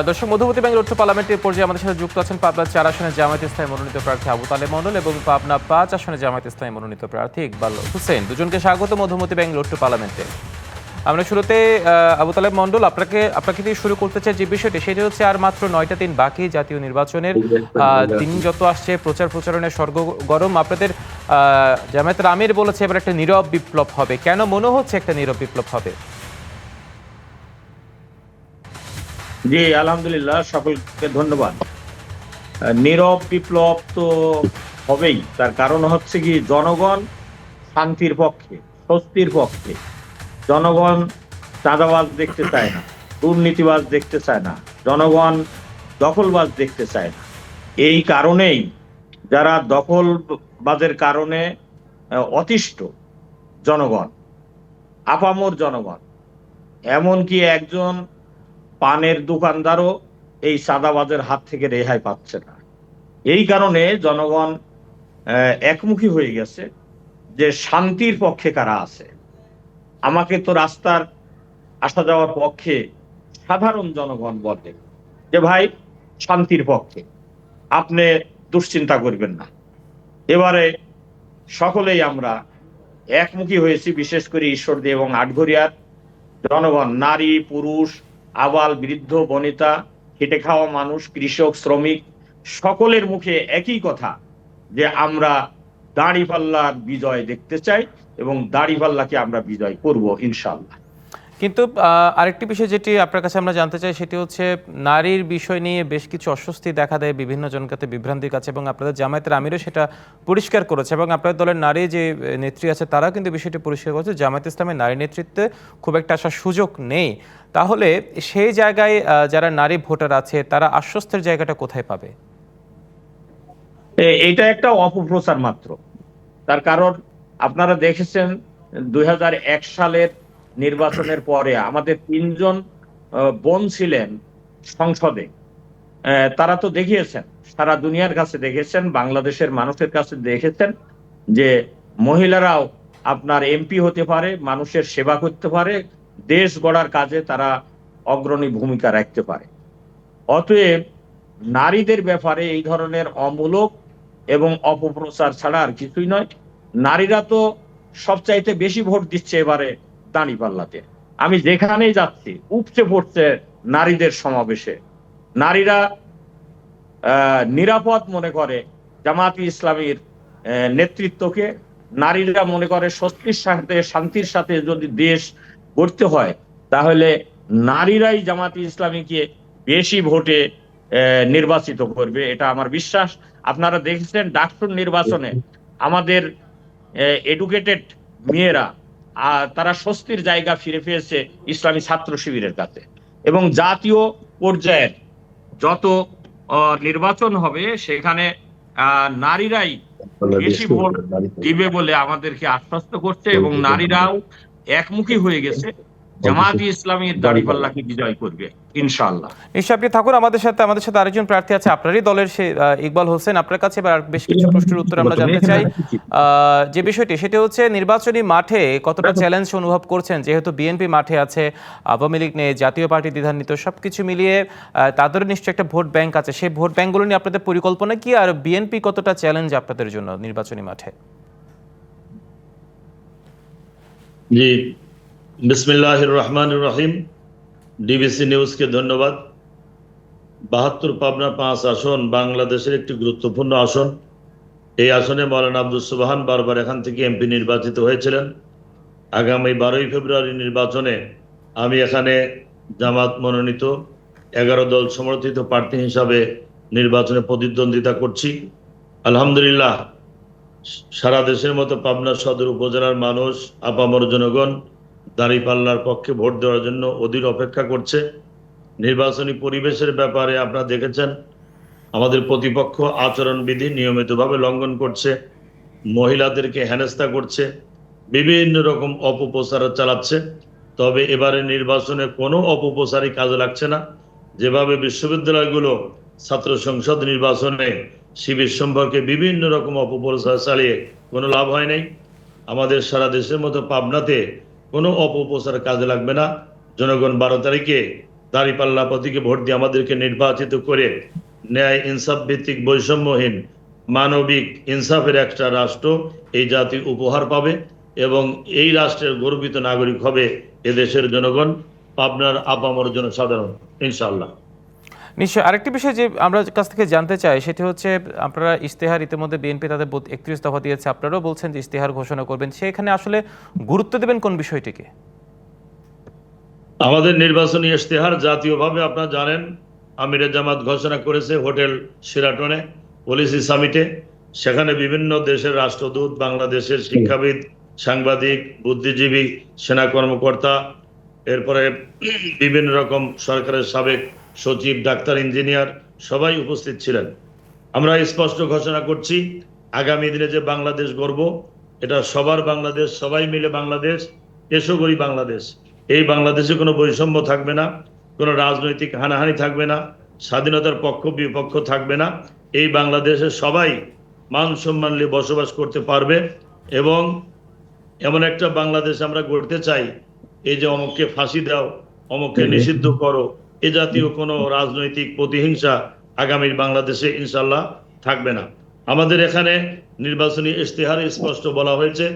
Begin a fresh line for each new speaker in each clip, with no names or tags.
দর্শক, মধুমতি ব্যাংক লোট্ট পার্লামেন্টের পর্যায়ে আমাদের সাথে যুক্ত আছেন পাবনা 4 আসনে জামায়াত ইসলামী মনোনীত প্রার্থী আবু তালেব মণ্ডল এবং পাবনা 5 আসনে জামায়াত ইসলামী মনোনীত প্রার্থী ইকবাল হোসেন। দুজনকে স্বাগত মধুমতি ব্যাংক লোট্ট পার্লামেন্টে। আমরা শুরুতে আবু তালেব মণ্ডল, আপনাকে দিয়ে শুরু করতে চাই। যে বিষয়টি সেটি হচ্ছে আর মাত্র 9টা দিন বাকি জাতীয় নির্বাচনের। দিন যত আসছে প্রচারণার সরগরম। আপনাদের জামায়াতের আমির বলেছে এবার একটা নীরব বিপ্লব হবে। কেন মনে হচ্ছে একটা নীরব বিপ্লব হবে?
জি, আলহামদুলিল্লাহ, সকলকে ধন্যবাদ। নীরব বিপ্লব তো হবেই। তার কারণ হচ্ছে কি, জনগণ শান্তির পক্ষে, স্বস্তির পক্ষে। জনগণ চাঁদাবাজ দেখতে চায় না, দুর্নীতিবাজ দেখতে চায় না, জনগণ দখলবাজ দেখতে চায় না। এই কারণেই যারা দখলবাজের কারণে অতিষ্ঠ জনগণ, আপামর জনগণ, এমনকি একজন পানের দোকানদারও এই চাঁদাবাজের হাত থেকে রেহাই পাচ্ছে না। এই কারণে জনগণ একমুখী হয়ে গেছে যে শান্তির পক্ষে কারা আছে। আমাকে তো রাস্তার আসা যাওয়ার পক্ষে সাধারণ জনগণ বলে যে ভাই শান্তির পক্ষে, আপনি দুশ্চিন্তা করবেন না। এবারে সকলেই আমরা একমুখী হয়েছি, বিশেষ করে ঈশ্বরদী এবং আটঘরিয়ার জনগণ, নারী পুরুষ, আবাল বৃদ্ধ বনিতা, খেটে খাওয়া মানুষ, কৃষক শ্রমিক, সকলের মুখে একই কথা যে আমরা দাঁড়িপাল্লার বিজয় দেখতে চাই এবং দাঁড়িপাল্লাকে আমরা বিজয় করব ইনশাআল্লাহ।
কিন্তু আরেকটি বিষয় যেটি আপনার কাছে আমরা জানতে চাই সেটি হচ্ছে নারীর বিষয় নিয়ে বেশ কিছু অস্বস্তি দেখা দেয় বিভিন্ন জনকাতে, বিভ্রান্তির কাছে, এবং আপনাদের জামায়াতের আমিরও সেটা পরিষ্কার করেছে এবং আপনাদের দলের নারী যে নেত্রী আছে তারাও কিন্তু বিষয়টি পরিষ্কার করেছে জামায়াত ইসলামের নারী নেতৃত্বে খুব একটা আসার সুযোগ নেই। তাহলে সেই জায়গায় যারা নারী ভোটার আছে তারা আশ্বস্তের জায়গাটা কোথায় পাবে?
এটা একটা অপপ্রচার মাত্র। তার কারণ আপনারা দেখেছেন 2001 সালের নির্বাচনের পরে আমাদের 3জন বোন ছিলেন সংসদে। তারা তো দেখিয়েছেন, সারা দুনিয়ার কাছে দেখেছেন, বাংলাদেশের মানুষের কাছে দেখেছেন যে মহিলারাও আপনার এমপি হতে পারে, মানুষের সেবা করতে পারে, দেশ গড়ার কাজে তারা অগ্রণী ভূমিকা রাখতে পারে। অতএব নারীদের ব্যাপারে এই ধরনের অমূলক এবং অপপ্রচার ছাড়া আর কিছুই নয়। নারীরা তো সবচাইতে বেশি ভোট দিচ্ছে এবারে দাঁড়িপাল্লাতে। আমি যেখানেই যাচ্ছি উপচে পড়ছে নারীদের সমাবেশে। নারীরা নিরাপদ মনে করে জামায়াত ইসলামীর নেতৃত্বকে। নারীরা মনে করে স্বস্তির সাথে, শান্তির সাথে যদি দেশ গড়তে হয় তাহলে নারীরাই জামায়াত ইসলামীকে বেশি ভোটে নির্বাচিত করবে, এটা আমার বিশ্বাস। আপনারা দেখেছেন ডাকসুর নির্বাচনে আমাদের এডুকেটেড মেয়েরা তারা স্বস্তির জায়গা ফিরে পেয়েছে ইসলামী ছাত্র শিবিরের কাছে। এবং জাতীয় পর্যায়ের যত নির্বাচন হবে সেখানে নারীরাই বেশি ভোট দিবে বলে আমাদেরকে আশ্বস্ত করছে এবং নারীরাও একমুখী হয়ে গেছে জামায়াত ইসলামীর দাঁড়িপাল্লাকে বিজয় করবে ইনশাআল্লাহ।
আপনি থাকুন আমাদের সাথে আরেকজন প্রার্থী আছে আপনারই দলের, সে ইকবাল হোসেন। আপনার কাছে এবার বেশ কিছু প্রশ্নের উত্তর আমরা জানতে চাই। যে বিষয়টি সেটি হচ্ছে নির্বাচনী মাঠে কতটা চ্যালেঞ্জ অনুভব করছেন, যেহেতু বিএনপি মাঠে আছে, আওয়ামী লীগ নেই, জাতীয় পার্টি দ্বিধান্বিত, সবকিছু মিলিয়ে তাদের নিশ্চয়ই একটা ভোট ব্যাংক আছে। সেই ভোট ব্যাংকগুলো নিয়ে আপনাদের পরিকল্পনা কি, আর বিএনপি কতটা চ্যালেঞ্জ আপনাদের জন্য নির্বাচনী মাঠে?
জি, বিসমিল্লাহির রহমানির রহিম। ডিবিসি নিউজকে ধন্যবাদ। 72 পাবনা 5 আসন বাংলাদেশের একটি গুরুত্বপূর্ণ আসন। এই আসনে মাওলানা আব্দুল সুবহান বারবার এখান থেকে এমপি নির্বাচিত হয়েছিলেন। আগামী 12ই ফেব্রুয়ারি নির্বাচনে আমি এখানে জামাত মনোনীত 11 দল সমর্থিত প্রার্থী হিসাবে নির্বাচনে প্রতিদ্বন্দ্বিতা করছি। আলহামদুলিল্লাহ, সারা দেশের মতো পাবনা সদর উপজেলার মানুষ, আপামর জনগণ দাঁড়িপাল্লার পক্ষে ভোট দেওয়ার জন্য অধীর অপেক্ষা করছে। নির্বাচনী পরিবেশের ব্যাপারে আপনারা দেখেছেন আমাদের প্রতিপক্ষ আচরণবিধি নিয়মিতভাবে লঙ্ঘন করছে, মহিলাদেরকে হেনস্থা করছে, বিভিন্ন রকম অপপ্রচার চালাচ্ছে। তবে এবারে নির্বাচনে কোনো অপপ্রচারই কাজে লাগছে না। যেভাবে বিশ্ববিদ্যালয়গুলো ছাত্র সংসদ নির্বাচনে শিবির সম্পর্কে বিভিন্ন রকম অপপ্রচার চালিয়ে কোনো লাভ হয় নাই, আমাদের সারা দেশের মতো পাবনাতে কোনো অপপ্রচার কাজে লাগবে না। জনগণ 12 তারিখে দাঁড়িপাল্লা প্রতীকে ভোট দিয়ে আমাদেরকে নির্বাচিত করে ন্যায় ইনসাফ ভিত্তিক বৈষম্যহীন মানবিক ইনসাফের একটা রাষ্ট্র এই জাতি উপহার পাবে এবং এই রাষ্ট্রের গর্বিত নাগরিক হবে এদেশের জনগণ, পাবনার আপামর জনসাধারণ, ইনশাআল্লাহ।
নিশ্চয়ই আরেকটি বিষয় যে আমরা কাছ থেকে জানতে চাই সেটি হচ্ছে, আপনারা ইশতেহার ইতিমধ্যে বিএনপি তাদের 31 দফা দিয়েছে, আপনারাও বলছেন যে ইশতেহার ঘোষণা করবেন, সেখানে আসলে গুরুত্ব দেবেন কোন বিষয়টিকে?
আমাদের নির্বাচনী ইশতেহার জাতীয়ভাবে আপনারা জানেন আমিরে জামাত ঘোষণা করেছে হোটেল শেরাটনে পলিসি সামিটে। সেখানে বিভিন্ন দেশের রাষ্ট্রদূত, বাংলাদেশের শিক্ষাবিদ, সাংবাদিক, বুদ্ধিজীবী, সেনা কর্মকর্তা, এরপরে বিভিন্ন রকম সরকারের সাবেক সচিব, ডাক্তার, ইঞ্জিনিয়ার সবাই উপস্থিত ছিলেন। আমরা স্পষ্ট ঘোষণা করছি আগামী দিনে যে বাংলাদেশ গড়ব এটা সবার বাংলাদেশ, সবাই মিলে বাংলাদেশ, এসো গড়ি বাংলাদেশ। এই বাংলাদেশে কোনো বৈষম্য থাকবে না, কোনো রাজনৈতিক হানাহানি থাকবে না, স্বাধীনতার পক্ষ বিপক্ষ থাকবে না। এই বাংলাদেশে সবাই মান সম্মান নিয়ে বসবাস করতে পারবে এবং এমন একটা বাংলাদেশ আমরা গড়তে চাই, এই যে অমুককে ফাঁসি দাও, অমুককে নিষিদ্ধ করো, এ জাতীয় কোনো রাজনৈতিক প্রতিহিংসা আগামীর বাংলাদেশে ইনশাল্লাহ থাকবে না। আমাদের এখানে নির্বাচনী ইশতেহারে স্পষ্ট বলা হয়েছে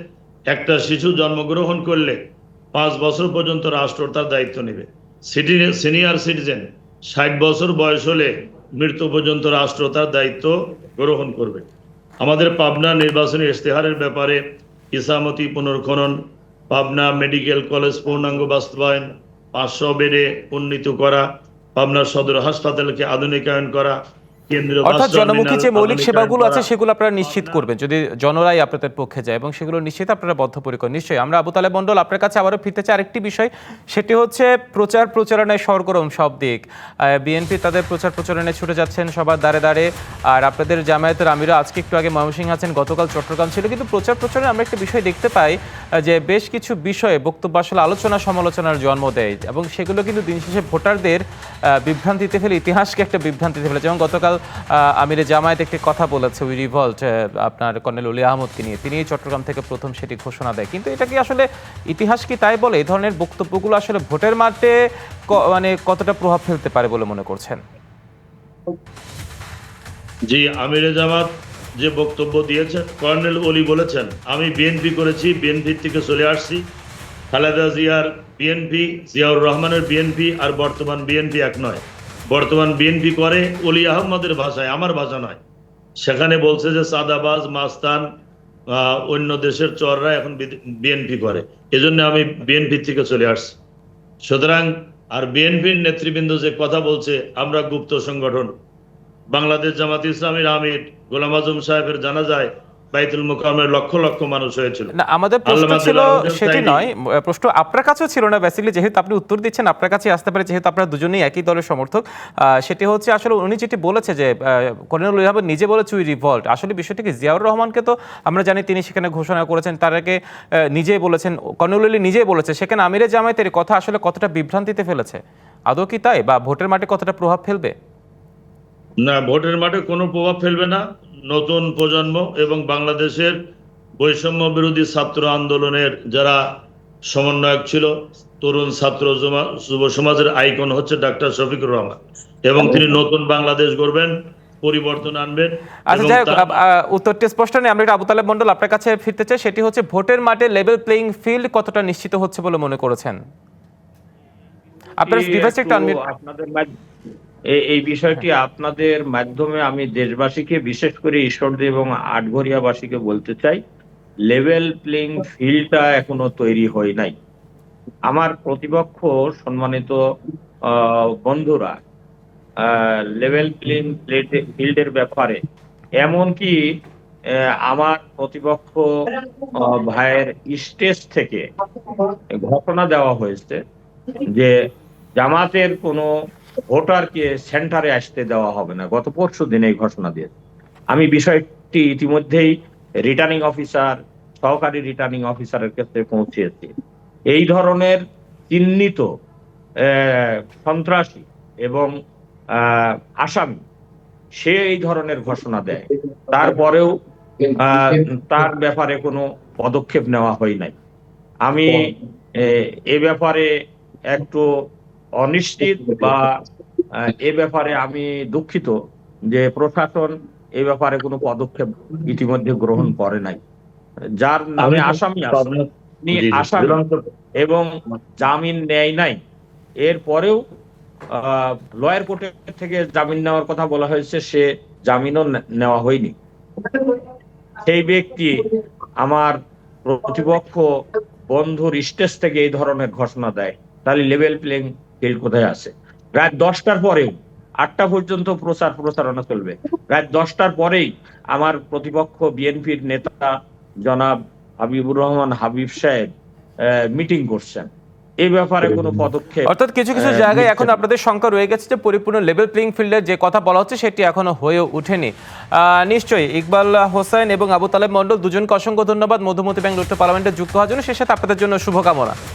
একটা শিশু জন্মগ্রহণ করলে 5 বছর পর্যন্ত রাষ্ট্র তার দায়িত্ব নেবে। সিনিয়র সিটিজেন 60 বছর বয়স হলে মৃত্যু পর্যন্ত রাষ্ট্র তার দায়িত্ব গ্রহণ করবে। আমাদের পাবনা নির্বাচনী ইশতেহারের ব্যাপারে ইসামতি পুনর্খনন, পাবনা মেডিকেল কলেজ পূর্ণাঙ্গ বাস্তবায়ন, 500 বেডে উন্নীত করা, পাবনা সদর হাসপাতালকে আধুনিকায়ন করা,
অর্থাৎ জনমুখী যে মৌলিক সেবাগুলো আছে সেগুলো আপনারা নিশ্চিত করবেন যদি জনরাই আপনাদের পক্ষে যায়, এবং সেগুলো নিশ্চিত আপনারা বদ্ধপরিকর। নিশ্চয়ই আমরা আবু তালেব মণ্ডল আপনার কাছে আবারও ফিরতে চাই আরেকটি বিষয়, সেটি হচ্ছে প্রচারণায় সরগরম সব দিক। বিএনপি তাদের প্রচারণায় ছুটে যাচ্ছেন সবার দ্বারে দ্বারে, আর আপনাদের জামায়াতের আমিরা আজকে একটু আগে ময়মনসিংহ আছেন, গতকাল চট্টগ্রাম ছিল। কিন্তু প্রচারণায় আমরা একটা বিষয় দেখতে পাই যে বেশ কিছু বিষয়ে বক্তব্য আসলে আলোচনা সমালোচনার জন্ম দেয়, এবং সেগুলো কিন্তু দিন শেষে ভোটারদের বিভ্রান্তিতে ফেলে, ইতিহাসকে একটা বিভ্রান্তিতে ফেলে। যেমন গতকাল আমিরে জামায়াত একটি কথা বলেছে, উই রিভল্ট, আপনার কর্নেল অলি আহমদকে নিয়ে, তিনি চট্টগ্রাম থেকে প্রথম সেটি ঘোষণা দেয়। কিন্তু এটা কি আসলে ইতিহাস কি তাই বলে? এই ধরনের বক্তব্যগুলো আসলে ভোটের মাঠে মানে কতটা প্রভাব ফেলতে পারে বলে মনে করছেন?
জি, আমিরে জামাত যে বক্তব্য দিয়েছেন, কর্নেল অলি বলেছেন আমি বিএনপি করেছি, বিএনপি থেকে চলে আসছি। খালেদা জিয়ার বিএনপি, জিয়াউর রহমানের বিএনপি আর বর্তমান বিএনপি এক নয়। বর্তমান বিএনপি করে অলি আহমদের ভাষায়, আমার ভাষা নয়। সেখানে বলছে যে সাদাবাজ, মাস্তান, অন্য দেশের চররা এখন বিএনপি করে, এজন্য আমি বিএনপি থেকে চলে আসছি। সুতরাং আর বিএনপির নেতৃবৃন্দ যে কথা বলছে, আমরা গুপ্ত সংগঠন। বাংলাদেশ জামাত ইসলামীর আমির গোলাম আজম সাহেবের জানাজায় বাইতুল মুকাররমের লক্ষ লক্ষ মানুষ হয়েছিল।
না, আমাদের প্রশ্ন ছিল সেটি নয়, প্রশ্ন আপনার কাছেও ছিল না বেসিক্যালি, যেহেতু আপনি উত্তর দিচ্ছেন আপনার কাছে আসতে পারে, যেহেতু আপনারা দুজনেই একই দলের সমর্থক। সেটি হচ্ছে আসলে উনি যেটি বলেছে যে কর্নেল অলি আহমদ নিজে বলেছে উই রিভল্ট, আসলে বিষয়টি কি জিয়াউর রহমানকে তো আমরা জানি তিনি সেখানে ঘোষণা করেছেন, তার আগে নিজেই বলেছেন, কর্নেল অলি নিজেই বলেছে, সেখানে আমিরে জামায়াতের কথা আসলে কতটা বিভ্রান্তিতে ফেলেছে, আদৌ কি তাই, বা ভোটের মাঠে কতটা প্রভাব ফেলবে?
না, ভোটের মাঠে কোনো প্রভাব ফেলবে না। নতুন প্রজন্ম এবং বাংলাদেশের বৈষম্য বিরোধী ছাত্র আন্দোলনের যারা সমন্বয়ক ছিল, তরুণ ছাত্র যুব সমাজের আইকন হচ্ছে ডাক্তার শফিকুর রহমান, এবং তিনি নতুন বাংলাদেশ গড়বেন, পরিবর্তন আনবেন।
আচ্ছা, যাই হোক, উত্তরটি স্পষ্ট নেই। আমরা আবু তালেব মণ্ডল আপনার কাছে ফিরতে চাই, সেটি হচ্ছে ভোটের মাঠে লেভেল প্লেইং ফিল্ড কতটা নিশ্চিত হচ্ছে বলে মনে করেছেন? আপনার ডিভাইসে একটু আনমিউট।
এই বিষয়টি আপনাদের মাধ্যমে আমি দেশবাসীকে, বিশেষ করে ঈশ্বরদী এবং আটঘরিয়াবাসীকে বলতে চাই, লেভেল প্লেইং ফিল্ডটা এখনো তৈরি হয় নাই। আমার প্রতিপক্ষ সম্মানিত বন্ধুরা লেভেল প্লেইং ফিল্ডের ব্যাপারে, এমনকি আমার প্রতিপক্ষ ভাইয়ের স্টেজ থেকে ঘোষণা দেওয়া হয়েছে যে জামাতের কোনো ভোটারকে সেন্টারে আসতে দেওয়া হবে না। গত পরশু দিন এই ঘোষণা দিয়েছে। আমি বিষয়টি ইতিমধ্যেই রিটার্নিং অফিসার, সহকারী রিটার্নিং অফিসারের কাছে পৌঁছিয়েছি। এই ধরনের চিহ্নিত সন্ত্রাসী এবং আসামি সে এই ধরনের ঘোষণা দেয়, তারপরেও তার ব্যাপারে কোনো পদক্ষেপ নেওয়া হয় নাই। আমি এ ব্যাপারে একটু অনিশ্চিত বা এ ব্যাপারে আমি দুঃখিত যে প্রশাসন এই ব্যাপারে কোনো পদক্ষেপ ইতিমধ্যে গ্রহণ করে নাই। যার নামে আসামি আছে
পাবনা-
তিনি
জি, জি,
আসামি
বিধানসভা-
এবং জামিন নেয় নাই, এরপরেও লয়ার কোর্টের থেকে জামিন নেওয়ার কথা বলা হয়েছে, সে জামিনও নেওয়া হয়নি। সেই ব্যক্তি আমার প্রতিপক্ষ বন্ধুর স্টেজ থেকে এই ধরনের ঘোষণা দেয়, তাহলে লেভেল প্লেইং ফিল্ড কোথায় আছে? রাত 10টার পরেও 8টা পর্যন্ত প্রচারণা চলবে। রাত 10টার পরেই আমার প্রতিপক্ষ বিএনপির নেতা জনাব হাবিবুর রহমান হাবিব সাহেব মিটিং করছেন। এই ব্যাপারে কোনো পদক্ষেপ
অর্থাৎ কিছু কিছু জায়গায়
নিচ্ছে
এখন
না।
আপনাদের শঙ্কা রয়ে গেছে যে পরিপূর্ণ লেভেল প্লেইং ফিল্ডের যে কথা বলা হচ্ছে সেটি এখনো হয়ে ওঠেনি। নিশ্চয়ই ইকবাল হোসেন এবং আবু তালেব মণ্ডল দুজনকে অসংখ্য ধন্যবাদ মধুমতি ব্যাংক লোট্টো পার্লামেন্টে যুক্ত হওয়ার জন্য। সে সাথে আপনাদের জন্য শুভকামনা।